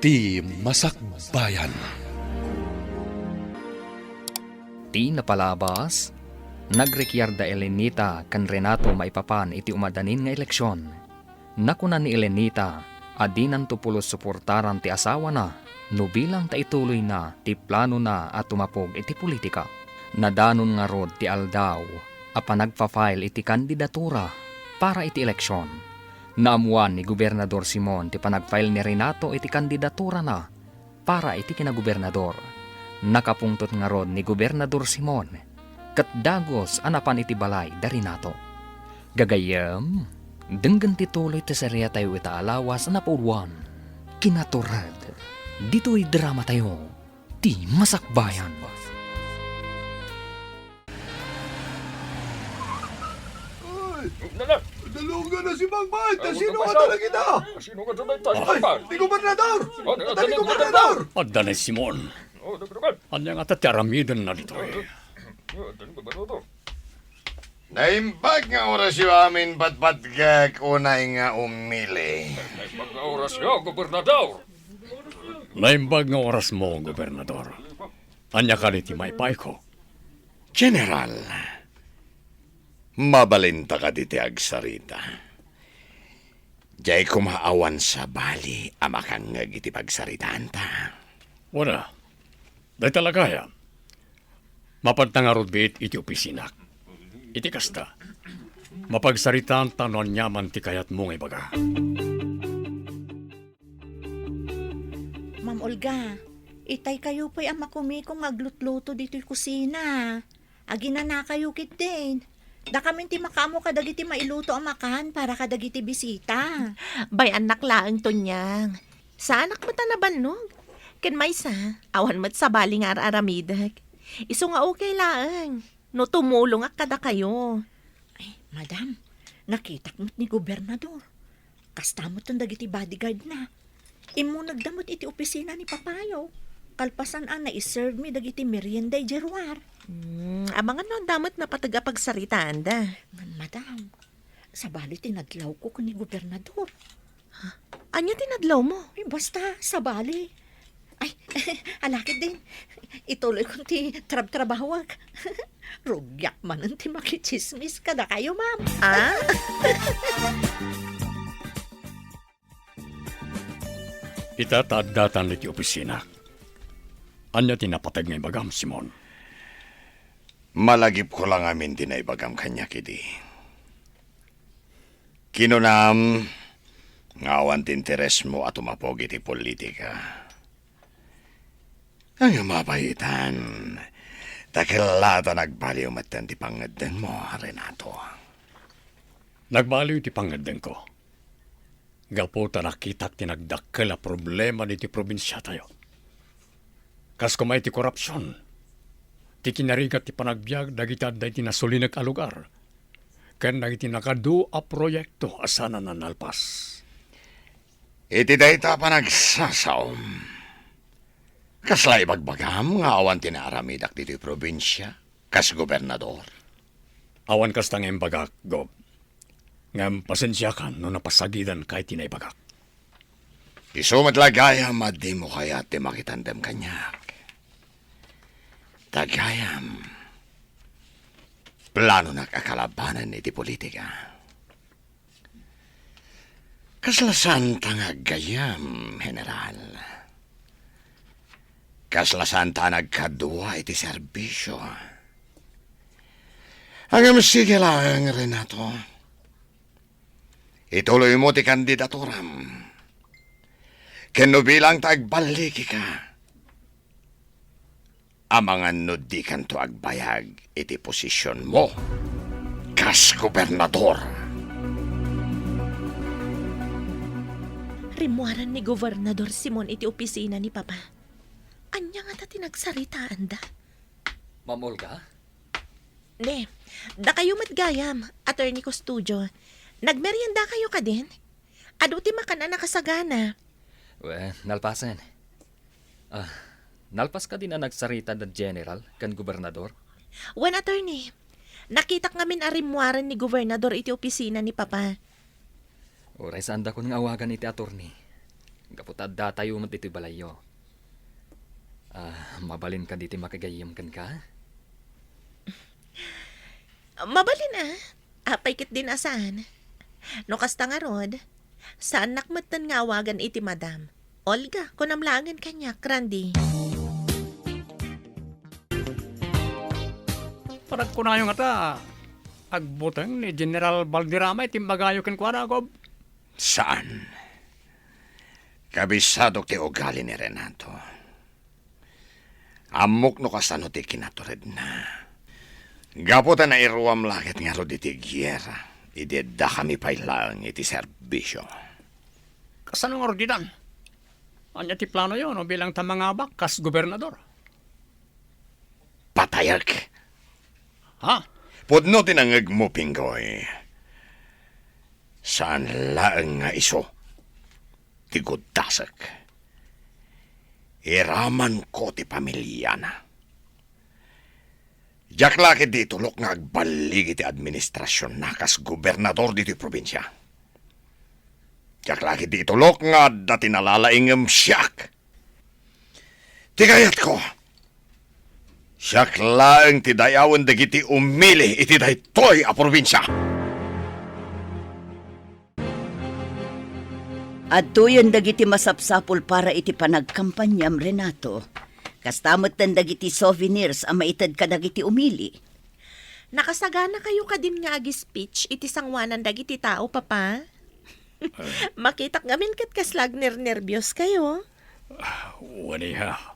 Ti Masakbayan. Ti napalabas, nagrekyarda Elenita kan Renato maipapan iti umadanin nga eleksyon. Nakunan ni Elenita, adinan tupulos suportaran ti asawa na, no bilang ta ituloy na ti plano na at tumapog iti politika. Nadanon nga rod ti aldaw, apa nagpa-file iti kandidatura para iti eleksyon. Naamuan ni Gobernador Simon ti panagfile ni Renato iti kandidatura na para iti kinagobernador. Nakapungtot nga rod ni Gobernador Simon kat dagos anapan iti balay da Renato. Gagayam, denggan tituloy ti serya tayo ita alawas na pulwan. Kinatured, dito'y drama tayo, ti Masakbayan. Dalungan na si Mangbay! Sino ka talaga kita? Sino ka talaga? Ay, ni Gobernador! Ni Gobernador! Adda na Simon. Anya nga tataramidan na dito eh. Naimbag nga oras yung amin patpat kag unay nga umili. Naimbag nga oras yo, Gobernador. Naimbag nga oras mo, Gobernador. Anya ka niti maipay ko. General, mabalinta ka diti agsarita. Diyay kumaawan sa bali amakang iti pagsaritaan ta. Wala. Dahil talaga ya. Mapagtangarod bit iti opisinak. Iti kasta. Mapagsaritaan tanon nyaman ti kayat mong ibaga. Ma'am Olga, itay kayo pa'y ama kumikong aglutluto dito'y kusina. Agina na kayo kit din. Da kami ti makamo kadagiti mailuto ang makan para kadagiti bisita. Bay anak laang to niyang. Sa anak mo tanabanog. Ken may sa, awan mat sa baling aramidag. Iso nga okay laang. No tumulong ak kada kayo. Ay, madam, nakitak mo't ni Gobernador. Kastamot ang dagiti bodyguard na. Imo nagdamot iti opisina ni Papayo. Kalpasan ang na-serve mi dagiti merienday jerwar. Abangan no damot na patagapagsaritaan da. Madam, sa bali tinadlaw ko ni Gobernador. Anya tinadlaw mo? Ay, basta, sa bali. Ay, alakit din. Ituloy kong ti trabahawag. Rugyak man ang ti makichismis kada kayo, ma'am. Ah? Itatadatan iti opisina. Anya tinapatag nga ibagam, Simon. Malagip ko lang amin dinaibagam kanya kidi. Kinunam, ngawan tinteres mo at umapog iti politika. Ang mabayitan, takilata nagbaliw matan ti pangadden mo, Renato. Nagbaliw iti pangadden ko. Gapo ta nakitak tinagdakkel a problema niti probinsya tayo. Kas kumay ti korupsyon, ti kinarigat ti panagbiag dagitad da iti nasulinag a lugar. Ken dagiti nakadu a proyekto asana na nalpas. Iti dayta pa nagsasaom. Kasla ibagbagam nga awan tinaramidak dito probinsya, kas gobernador. Awan kas tangem bagak, Gob. Ngam pasensya kan no napasagidan kay tinaibagak. Isumat lagayam at di mo kaya ti makitandem kanyak. Tagayam. Plano na kakalabanan iti politika. Kaslasan tangag gayam, General. Kaslasan tanag kadua iti serbisyo. Agam sige lang, Renato. Ituloy mo ti kandidaturam. Keno bilang tagbaliki ka. Amangan no di kanto agbayag iti posisyon mo. Kas gobernador. Rimuaran ni Gobernador Simon iti opisina ni Papa. Anya nga ta tinagsaritaan da. Ma'am Olga? Ne, da kayo matgayam, attorney ko studio. Nagmerienda kayo ka din? Aduti makana nakasagana. Nalpasan. Nalpas ka din na nagsarita da general kan gobernador? Wen attorney, nakita ngamin arimwaran ni Gobernador iti opisina ni Papa. Oray saan da ko ng awagan iti attorney. Kaputad datayo mo dito'y balayo. Mabalin ka dito makagayam kan ka? Mabalin apay kit din asan. No kasta nga rod, saan nakmatan nga awagan iti madam? Olga, kunamlangan kanya, Randy. Parag ko na yung ata, agbutang ni General Valderrama itimbagayo ken kwa na, Gob. Saan? Kabisado ti ugali ni Renato. Amok no kasano ti Kinatured na. Gaputan na iruam lakit nga ro iti gyera. Ideda kami pailang iti serbisyo. Kasanong ordinan? Anya ti plano yun, no, bilang tamangabak kas gobernador. Patayag. Ha? Pudno tinangag mo, Pinggoy. Saan laang nga iso? Tigudasak. Iraman ko ti pamilya na. Jak laki di tulok nga agbaligi ti administrasyon na kas gobernador dito probinsya. Jak laki di tulok nga dati nalalaingam siyak. Tigayat ko. Siyak laang ti dayawan dagiti umili iti daytoy a probinsya. At tuyon dagiti masapsapul para iti panagkampanyam, Renato. Kastamot tan dagiti souvenirs ang maitad ka dagiti umili. Nakasagana kayo ka din nga agi speech iti sangwanan dagiti tao, Papa. Makitak ngamin kat kaslag nervyos kayo. Wani ha.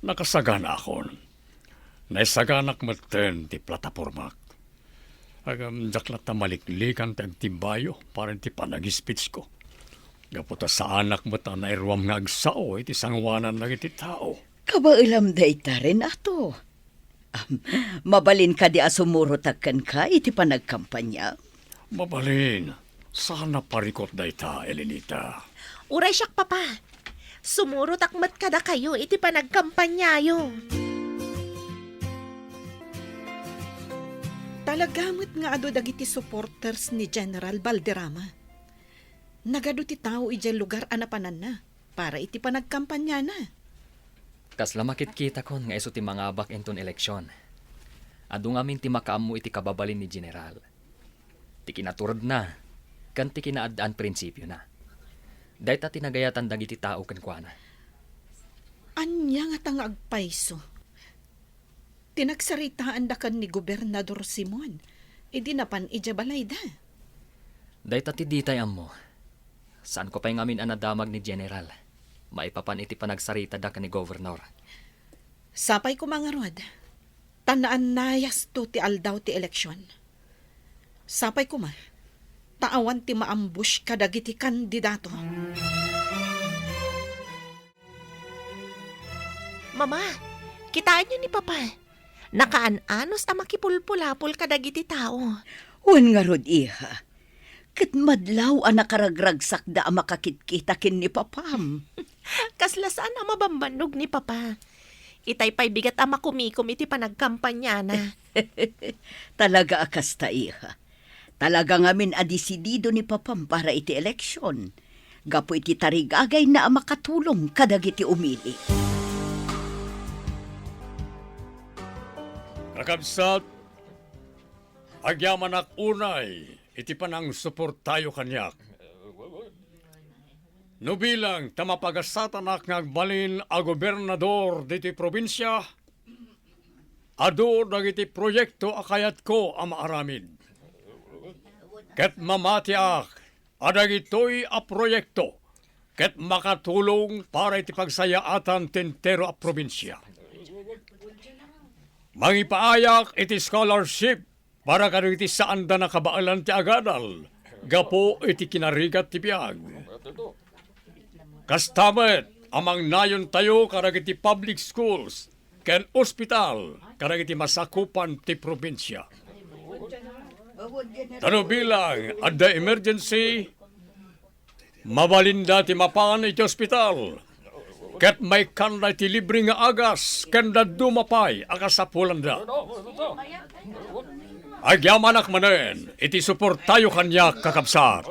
Nakasagana akon. Naisaganak maten ti platapormak. Agam jaklat na maliklikan ti agtimbayo para ti panag-speech ko. Gaputa sa anak mo ta na iruam nga agsao iti sangwanan na iti tao. Kabailam day ta, Renato. Mabalin ka di asumurutakan ka iti panagkampanya. Mabalin. Sana parikot day ta, Elenita. Uray siyak, Papa. Sumurot akmat kada kayo iti panagkampanyayo. Talagamit nga ado dagiti supporters ni General Valderrama. Nagado ti tao ijay lugar anapanan na para iti panagkampanya na. Kasla makit-kita kon nga iso ti mangabak enton eleksyon. Adu ngamin ti makaamu iti kababalin ni General. Ti Kinatured na, kan ti kinaadaan prinsipyo na. Dahit tinagayatan dagiti tao kan kuana. Anya nga tang agpaiso. Tinagsaritaan da kan ni Gobernador Simon. Idi napan ijabalay da. Dahit ti ditay ammo. Saan ko pa'y ngamin anadamag ni General? Maipapan iti panagsarita da ka ni Governor. Sapay ko mga rod. Tanaan nayas to ti aldaw ti eleksyon. Sapay ko taawan ti maambush kadagiti kandidato. Mama, kitaan niyo ni Papa. Nakaanos a makipulpulapol kadagiti tao. Wan nga rod, iha. Kat madlaw ang nakaragragsak da ang makakitkitakin ni Papam. Kaslasaan ang mabambanog ni Papa. Itay pa'y bigat ang makumikom iti panagkampanya na. Talaga akas ta, iha. Talaga ngamin adisidido ni Papam para iti eleksyon. Gapo iti tarigagay na ang makatulong kadagiti umili. Kakabsat, agyaman ak unay, iti panang suportayo kanyak. No bilang tamapagasatan ak ngagbalin a gobernador diti probinsya, adu dagiti proyekto akayat ko ang maaramid. Ket mamati ak, adagitoy a proyekto, ket makatulong para iti pagsayaatan tentero a probinsya. Mangipaayak iti scholarship para kadagiti saan da nakabaalan ti agadal, gapo iti kinarigat ti biyag. Kastamet, amang nayon tayo kadagiti public schools, ken ospital, kadagiti masakupan ti probinsya. Tano bilang, adda emergency, mabalinda ti mapan iti ospital, ket may kanda ti libre nga agas, kanda dumapay, akasapulan da. Agyamanak manen, iti suportayo kanya kakabsat.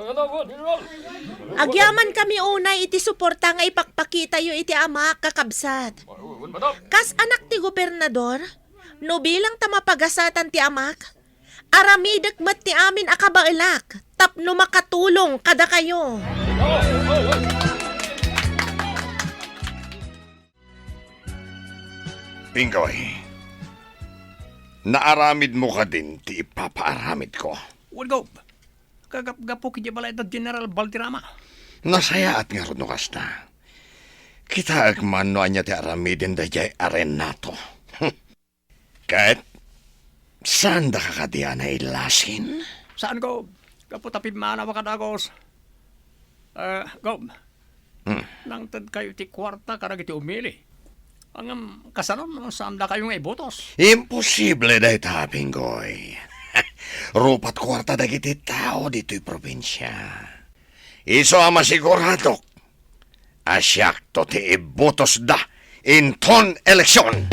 Agyaman kami unay iti suporta nga ipakpakita yu iti ama kakabsat. Kas anak ti gobernador, no bilang tamapagasatan ti amak, aramidek met ti amin akabailak, tapno makatulong kada kayo. Pingoy, naaramid mo ka din ti ipapaaramid ko. Go. Kagap-gapo kiti balay da General Baltirama. Nasaya at nga ron kasta. Kita agman no anya ti aramidin da jay arenato. Kahit saan da kakadiyan na ilasin? Saan go? Gapo tapid mana wakadagos. Go. Nang tad kayo ti kwarta karag iti umili. Ang kasanon, saan da kayo nga ibotos? Imposible da ita, Pingoy. Rupat kwarta da kiti tao dito'y probinsya. Iso ang masigurado. Asyak to ti ibotos da in ton eleksyon.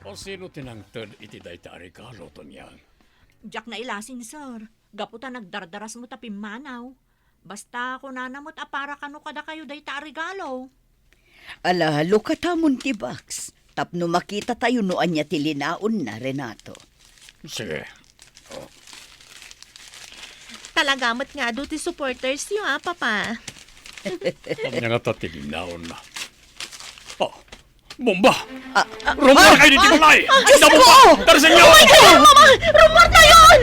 O sino tinangtad iti dayta regalo to niyang? Jack na ilasin, sir. Gaputa nagdardaras mo tapim manaw. Basta ako nanamot para kano kada kayo dayta regalo. Ala, lukatamon ti Bax. Tapno makita tayo noan niya tilinaon na, Renato. Sige. Talagamat nga do ti supporters yu papa. Kanya nga tatilinaon na. Oh, bomba! Rumor kayo dito balay! Diyos ko! Darasan niyo! Mama! Rumor na yun!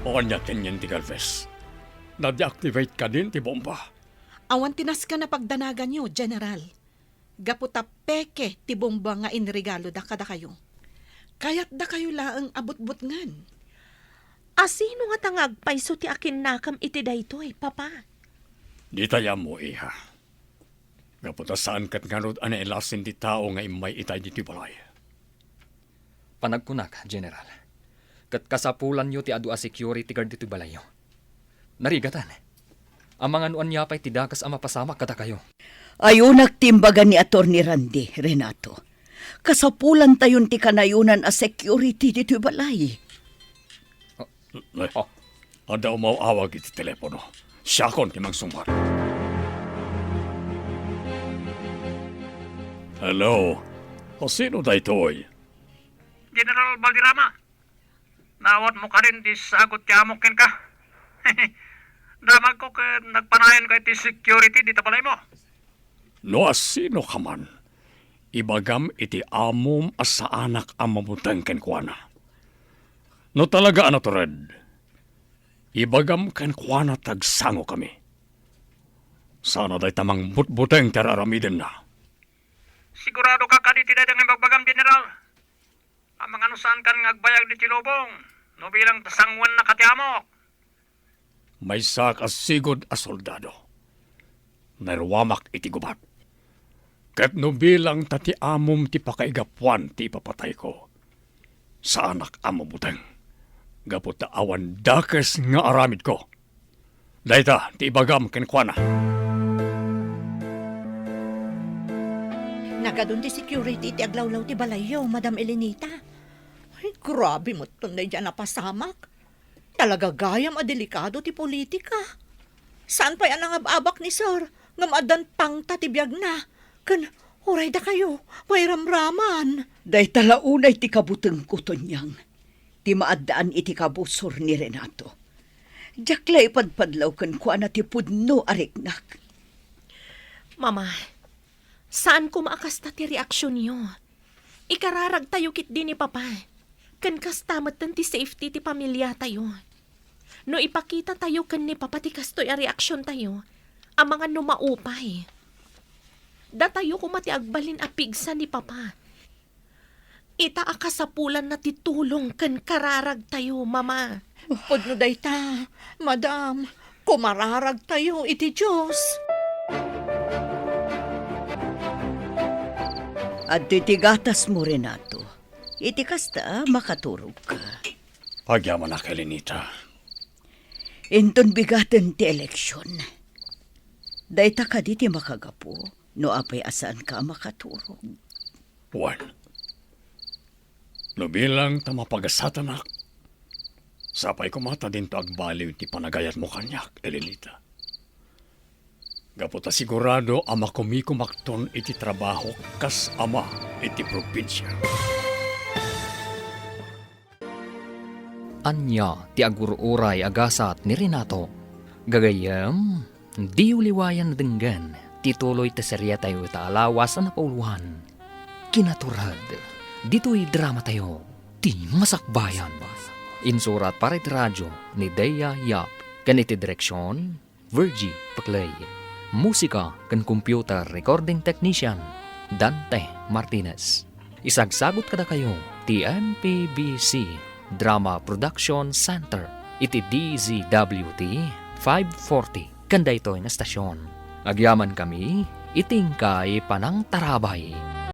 O kanya kanyan ti Galvez. Na-deactivate ka din ti bomba. Awan tinas ka na pagdanagan nyo, General. Gaputa peke ti bomba nga inregalo da kada kayo. Kaya't da kayo laang abot-bot ngan. Asino nga tangagpaiso ti akin nakam iti daytoy, papa? Di tayo mo, iha. Gaputa saan kat nganod ana elasin di tao nga imay itay di ti balay. Panagkunak, General. Kat kasapulan nyo ti adu a security guard dito balayo. Narigatan. Ang mga nuan niya pa'y tidakas ang mapasamak kada kayo. Ayaw nagtimbagan ni Atty. Randy, Renato. Kasapulan tayon ti kanayunan a security dito balay. Ada umawawag iti telepono. Siya kon ti mangsumbat. Hello. O sino da ito'y? General Baldirama. Nawat mo ka rin di sagot yamokin ka. Damag ko ka nagpanayan ka iti security dito balay mo. No asino ka man. Ibagam iti amom as sa anak ang mamutang kenkwana. No talaga ano to red. Ibagam kenkwana tagsango kami. Sana day tamang butbuteng teraramiden na. Sigurado ka kaditi na ng magbagam, General. Ang mga anusan kan ngagbayag di Tilobong. No bilang tasangwan na katiamok. May sak as sigod as soldado. Narwamak iti gubat. Kat no bilang tati amom ti pakaigapuan ti papatay ko. Sa anak amamuteng. Gapot na awan dakes nga aramid ko. Dayta ti ibagam kenkwana. Nagadun ti security ti aglawlaw ti balayo, Madam Elenita. Ay, grabe mo tunay dyan napasamak. Talaga gayam a delikado ti politika. Saan pa yan ang ababak ni Sir? Ngam adan pang tatibiyag na. Kan, oray da kayo, may ramraman. Day talaunay ti kabuteng ko tonyang. Ti maadaan iti kabusor ni Renato. Jaklay padpadlaw kan kuan ti pudno ariknak. Mama, saan ko maakasta ti reaksyon niyo? Ikararag tayo kit din ni Papa. Kan kastamat ti safety ti pamilya tayo. No ipakita tayo kan ni Papa ti kastoy a reaksyon tayo, ang mga numaupay. Da tayo kumati agbalin a pigsa ni Papa. Ita akasapulan na titulong kan kararag tayo, Mama. Pudno day ta, Madam, kumararag tayo iti Diyos. At titigatas mo, Renato. Iti kasta makaturog ka. Pagyaman na kay Lenita. Inton bigaten ti eleksyon. Dayta ka di ti makagapo, no apay asaan ka makaturog. Juan, no bilang tamapagasatak, sapay kumata din to agbaliw ti panagayat mo kanyak, Elenita. Gaputa sigurado ama kumikumakton iti trabaho kas ama iti probinsya. Anya ti agururay agasat ni Renato. Gagayam, di uliwayan denggan, tituloy ta serya tayo taalawas na pauluhan. Kinatured, dito'y drama tayo, ti Masakbayan. Insurat para iti radyo ni DZWT, ganiti direksyon, Virgie Paklay. Musika kan computer recording technician, Dante Martinez. Isagsagot kada kayo, ti MPBC Drama Production Center, iti DZWT 540, kanda ito na stasyon. Agyaman kami, iting kay Panang Tarabay.